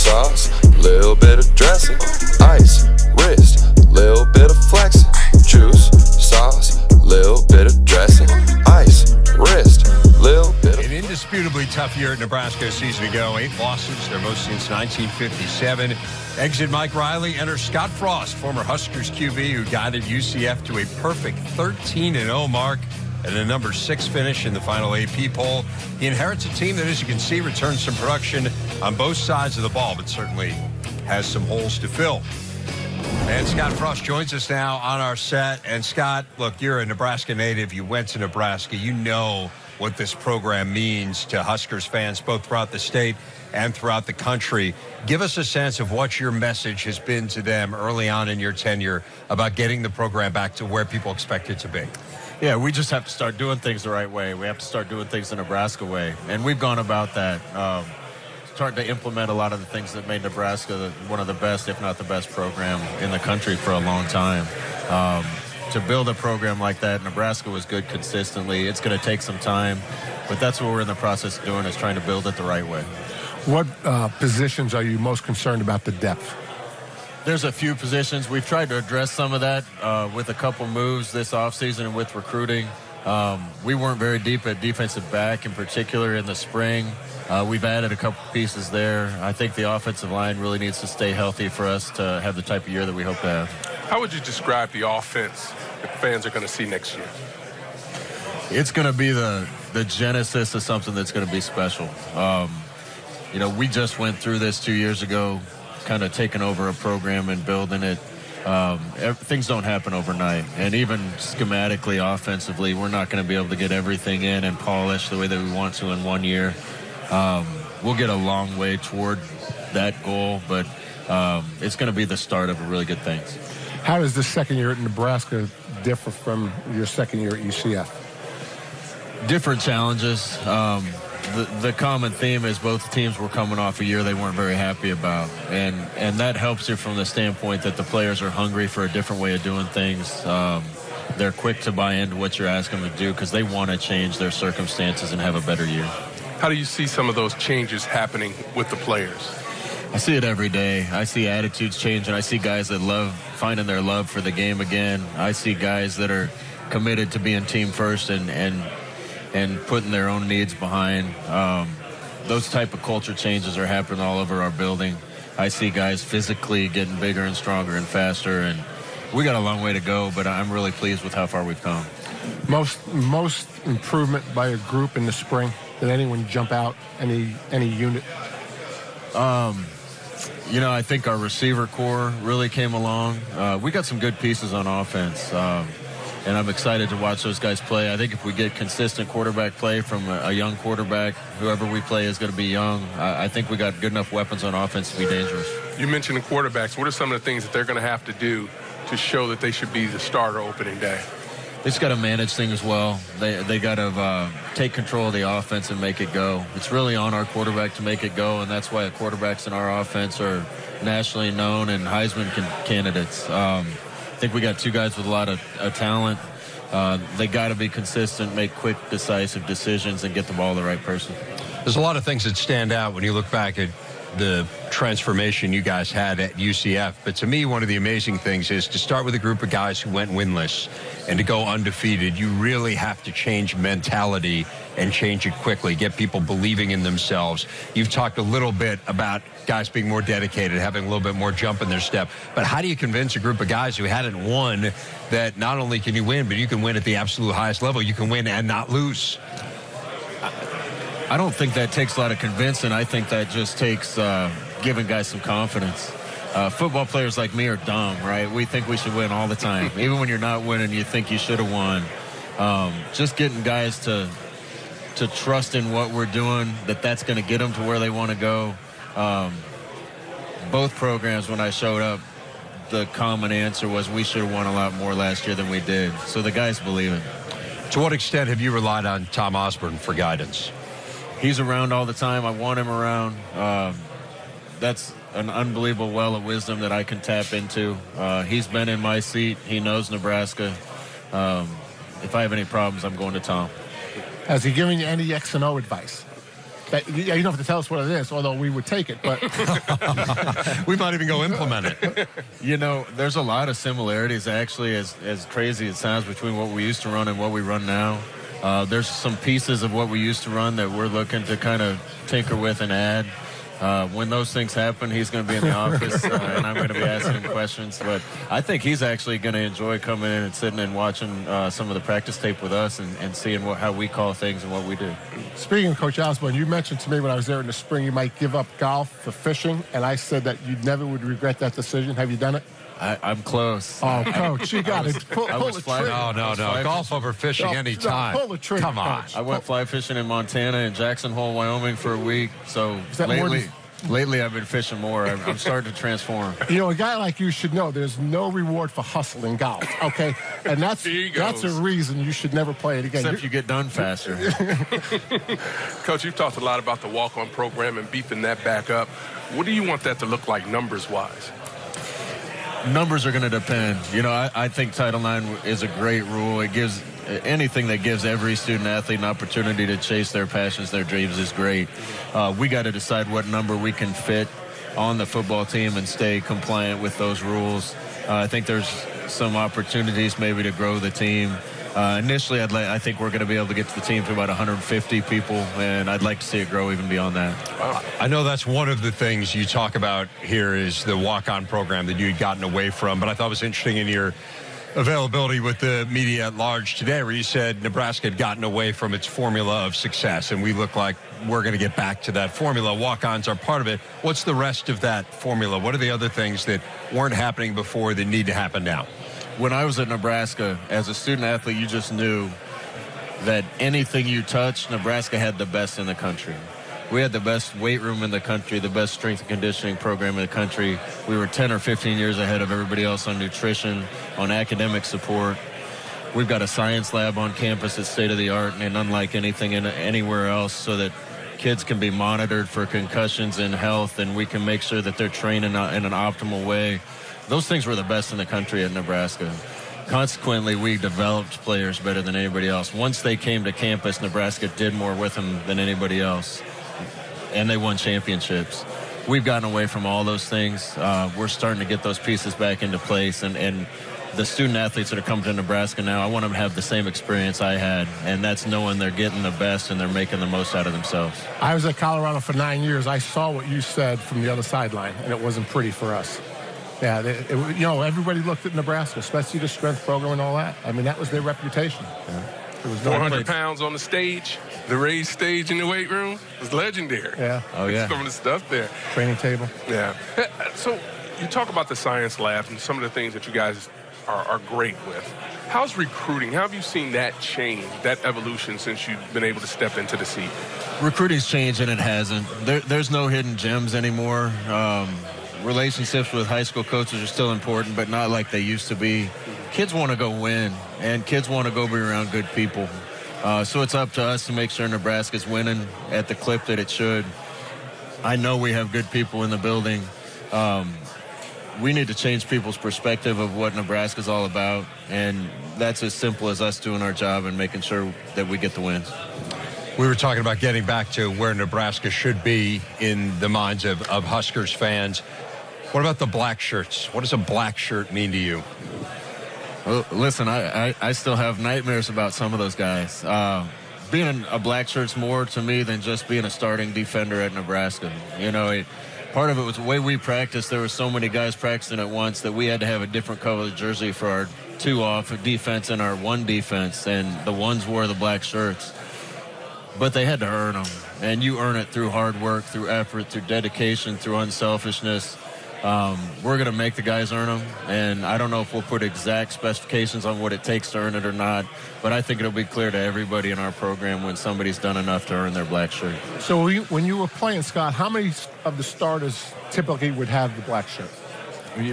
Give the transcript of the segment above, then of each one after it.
sauce, little bit of dressing, ice, wrist, little bit of flexing, juice, sauce, little bit of dressing, ice, wrist, little bit of... An indisputably tough year at Nebraska a season ago. 8 losses, their most since 1957. Exit Mike Riley, enter Scott Frost, former Huskers QB who guided UCF to a perfect 13-0 mark and a number 6 finish in the final AP poll. He inherits a team that, as you can see, returns some production on both sides of the ball, but certainly has some holes to fill. And Scott Frost joins us now on our set. And Scott, look, you're a Nebraska native. You went to Nebraska. You know what this program means to Huskers fans, both throughout the state and throughout the country. Give us a sense of what your message has been to them early on in your tenure about getting the program back to where people expect it to be. Yeah, we just have to start doing things the right way. We have to start doing things the Nebraska way. And we've gone about that, starting to implement a lot of the things that made Nebraska one of the best, if not the best program in the country for a long time. To build a program like that, Nebraska was good consistently. It's going to take some time, but that's what we're in the process of doing, is trying to build it the right way. What positions are you most concerned about the depth? There's a few positions. We've tried to address some of that with a couple moves this offseason and with recruiting. We weren't very deep at defensive back in particular in the spring. We've added a couple pieces there. I think the offensive line really needs to stay healthy for us to have the type of year that we hope to have. How would you describe the offense that fans are going to see next year? It's going to be the genesis of something that's going to be special. You know, we just went through this 2 years ago, kind of taking over a program and building it. Things don't happen overnight. And even schematically, offensively, we're not going to be able to get everything in and polish the way that we want to in 1 year. We'll get a long way toward that goal, but it's going to be the start of really good things. How does this second year at Nebraska differ from your second year at UCF? Different challenges. The common theme is both teams were coming off a year they weren't very happy about. And that helps you from the standpoint that the players are hungry for a different way of doing things. They're quick to buy into what you're asking them to do because they want to change their circumstances and have a better year. How do you see some of those changes happening with the players? I see it every day. I see attitudes changing. I see guys that love finding their love for the game again. I see guys that are committed to being team first and putting their own needs behind. Those type of culture changes are happening all over our building. I see guys physically getting bigger and stronger and faster, and we got a long way to go, but I'm really pleased with how far we've come. Most improvement by a group in the spring? Did anyone jump out, any unit? You know, I think our receiver core really came along. We got some good pieces on offense, and I'm excited to watch those guys play. I think if we get consistent quarterback play from a young quarterback, whoever we play is going to be young. I think we got good enough weapons on offense to be dangerous. You mentioned the quarterbacks. What are some of the things that they're going to have to do to show that they should be the starter opening day? They just got to manage things well. They got to take control of the offense and make it go. It's really on our quarterback to make it go, and that's why the quarterbacks in our offense are nationally known and Heisman candidates. I think we got two guys with a lot of talent. They got to be consistent, make quick, decisive decisions, and get the ball to the right person. There's a lot of things that stand out when you look back at the transformation you guys had at UCF. But to me, one of the amazing things is to start with a group of guys who went winless and to go undefeated. You really have to change mentality and change it quickly, get people believing in themselves. You've talked a little bit about guys being more dedicated, having a little bit more jump in their step. But how do you convince a group of guys who hadn't won that not only can you win, but you can win at the absolute highest level? You can win and not lose. I don't think that takes a lot of convincing. I think that just takes giving guys some confidence. Football players like me are dumb, right? We think we should win all the time. Even when you're not winning, you think you should have won. Just getting guys to trust in what we're doing, that's going to get them to where they want to go. Both programs, when I showed up, the common answer was we should have won a lot more last year than we did. So the guys believe it. To what extent have you relied on Tom Osborne for guidance? He's around all the time. I want him around. That's an unbelievable well of wisdom that I can tap into. He's been in my seat. He knows Nebraska. If I have any problems, I'm going to Tom. Has he given you any X and O advice? Yeah, you don't have to tell us what it is, although we would take it. But we might even go implement it. You know, there's a lot of similarities, actually, as crazy it sounds, between what we used to run and what we run now. There's some pieces of what we used to run that we're looking to kind of tinker with and add. When those things happen, he's going to be in the office, and I'm going to be asking him questions. But I think he's actually going to enjoy coming in and sitting and watching some of the practice tape with us and seeing how we call things and what we do. Speaking of Coach Osborne, you mentioned to me when I was there in the spring you might give up golf for fishing, and I said that you never would regret that decision. Have you done it? I'm close. Oh, Coach, you got it. Pull the trigger. No. Golf over fishing anytime. Pull the trigger, Come on. Coach. I went fly fishing in Montana and Jackson Hole, Wyoming for a week. So that lately I've been fishing more. I'm starting to transform. You know, a guy like you should know there's no reward for hustling golf, okay? And that's a reason you should never play it again. Except you get done faster. Coach, you've talked a lot about the walk-on program and beefing that back up. What do you want that to look like numbers-wise? Numbers are going to depend. You know, I think Title IX is a great rule. It gives anything that gives every student athlete an opportunity to chase their passions, their dreams is great. We got to decide what number we can fit on the football team and stay compliant with those rules. I think there's some opportunities maybe to grow the team. Initially, I think we're going to be able to get to the team to about 150 people, and I'd like to see it grow even beyond that. Wow. I know that's one of the things you talk about here is the walk-on program that you had gotten away from, but I thought it was interesting in your availability with the media at large today where you said Nebraska had gotten away from its formula of success, and we look like we're going to get back to that formula. Walk-ons are part of it. What's the rest of that formula? What are the other things that weren't happening before that need to happen now? When I was at Nebraska, as a student athlete, you just knew that anything you touched, Nebraska had the best in the country. We had the best weight room in the country, the best strength and conditioning program in the country. We were 10 or 15 years ahead of everybody else on nutrition, on academic support. We've got a science lab on campus that's state-of-the-art and unlike anything anywhere else, so that kids can be monitored for concussions and health, and we can make sure that they're trained in an optimal way. Those things were the best in the country at Nebraska. Consequently, we developed players better than anybody else. Once they came to campus, Nebraska did more with them than anybody else, and they won championships. We've gotten away from all those things. We're starting to get those pieces back into place, and the student athletes that are coming to Nebraska now, I want them to have the same experience I had, and that's knowing they're getting the best and they're making the most out of themselves. I was at Colorado for 9 years. I saw what you said from the other sideline, and it wasn't pretty for us. Yeah, you know, everybody looked at Nebraska, especially the strength program and all that. I mean, that was their reputation. Yeah. It was 400 pounds on the stage, the raised stage in the weight room was legendary. Yeah. Oh, yeah. Some of the stuff there. Training table. Yeah. So you talk about the science labs and some of the things that you guys are great with. How's recruiting? How have you seen that change, that evolution, since you've been able to step into the seat? Recruiting's changed, and it hasn't. There's no hidden gems anymore. Relationships with high school coaches are still important, but not like they used to be. Kids want to go win, and kids want to go be around good people. So it's up to us to make sure Nebraska's winning at the clip that it should. I know we have good people in the building. We need to change people's perspective of what Nebraska's all about, and that's as simple as us doing our job and making sure that we get the wins. We were talking about getting back to where Nebraska should be in the minds of Huskers fans. What about the black shirts? What does a black shirt mean to you? Well, listen, I still have nightmares about some of those guys. Being a black shirt's more to me than just being a starting defender at Nebraska. You know, part of it was the way we practiced. There were so many guys practicing at once that we had to have a different color jersey for our 2-off defense and our 1 defense, and the ones wore the black shirts. But they had to earn them, and you earn it through hard work, through effort, through dedication, through unselfishness. We're going to make the guys earn them, and I don't know if we'll put exact specifications on what it takes to earn it or not, but I think it'll be clear to everybody in our program when somebody's done enough to earn their black shirt. So when you were playing, Scott, how many of the starters typically would have the black shirt?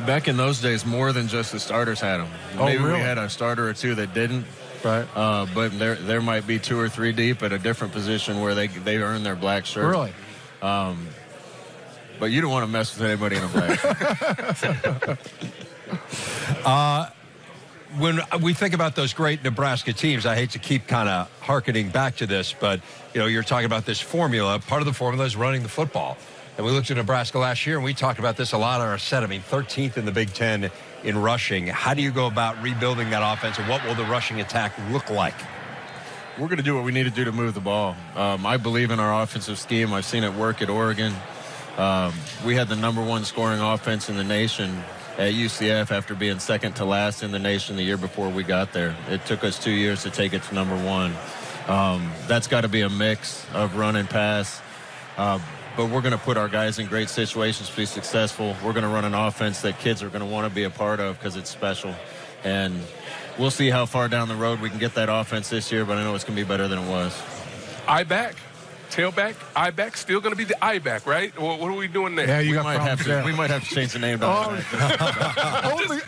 Back in those days, more than just the starters had them. Maybe really? We had a starter or two that didn't. Right. But there might be 2 or 3 deep at a different position where they earn their black shirt. Really? But you don't want to mess with anybody in a black shirt. when we think about those great Nebraska teams, I hate to keep kind of hearkening back to this, but, you know, you're talking about this formula. Part of the formula is running the football. And we looked at Nebraska last year, and we talked about this a lot on our set. I mean, 13th in the Big Ten in rushing. How do you go about rebuilding that offense, and what will the rushing attack look like? We're going to do what we need to do to move the ball. I believe in our offensive scheme. I've seen it work at Oregon. We had the #1 scoring offense in the nation at UCF after being second to last in the nation the year before we got there. It took us 2 years to take it to #1. That's got to be a mix of run and pass. But we're going to put our guys in great situations to be successful. We're going to run an offense that kids are going to want to be a part of because it's special. And we'll see how far down the road we can get that offense this year, but I know it's going to be better than it was. I-back, tailback, I-back, still going to be the I-back, right? What are we doing there? Yeah, you We got might problems there. have to change the name down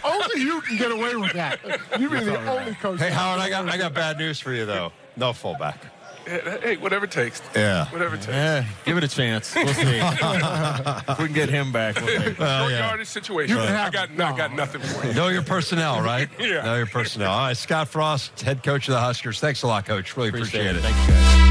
only you can get away with that. You be the only coach. Hey, Howard, I got bad news for you, though. No fullback. Hey, whatever it takes. Yeah. Whatever it takes. Yeah, give it a chance. We'll see. If we can get him back, we'll take it. Short yardage situation. I got nothing for you. Know your personnel, right? Yeah. Know your personnel. All right, Scott Frost, head coach of the Huskers. Thanks a lot, Coach. Really appreciate it. Thank you, guys.